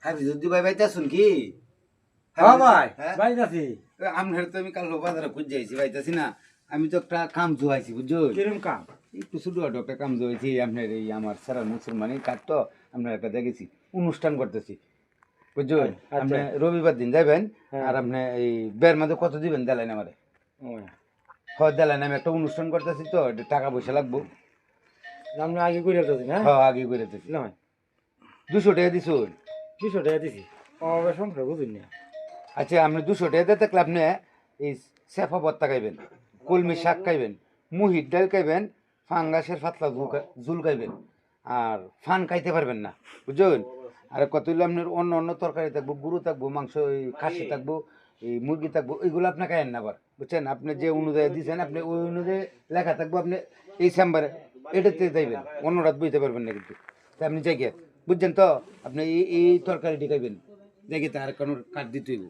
হাবি যদি ভাই ভাইতে আসুন কি হ্যাঁ ভাই হ্যাঁ ভাই যাচ্ছি। আপনার তো আমি কাল বাজারে খুঁজে যাইছি ভাইতাছি না আমি তো একটা কাম জুয়াইছি বুঝছো কিরম কাম? একটু ছোট একটা কাম জুয়াইছি আপনার এই আমার সারা মুসলমানি কাজ তো আপনার একটা দেখেছি অনুষ্ঠান করতেছি বুঝছো আচ্ছা। আপনি রবিবার দিন যাবেন হ্যাঁ। আর আপনি এই বের মধ্যে কত দিবেন দেলেন আমারে ও, হয় দেলেন আমি একটা অনুষ্ঠান করতেছি তো একটু টাকা পয়সা লাগবো আমরা আগে করে যাচ্ছি না? হ্যাঁ আগে করে দিতেছি নয় 200 টাকা দিছুন 200 টাকা দিছি। অভাবে সংসার বুঝুন না। আচ্ছা আপনি 200 টাকা দিয়ে থাকলে আপনি এই সেফা ভর্তা খাইবেন কলমি শাক খাইবেন মুহির ডাল খাইবেন ফাঙ্গাসের পাতলা ঝুল খাইবেন আর ফান খাইতে পারবেন না বুঝলেন আর কত হইলো আপনার অন্য অন্য তরকারি থাকবো গরু থাকবো মাংস এই খাসি থাকবো এই মুরগি থাকবো এইগুলো আপনি খাইয়েন না আবার বুঝছেন আপনি যে অনুযায়ী দিচ্ছেন আপনি ওই অনুযায়ী লেখা থাকবো আপনি এই চেম্বারে এটাতে যাইবেন অন্য রাত বুঝতে পারবেন না কিন্তু তা আপনি জায়গায় বুঝছেন তো আপনি এই তরকারিটি খাইবেন দেখি তার কোনো কাঠ দিতে হইব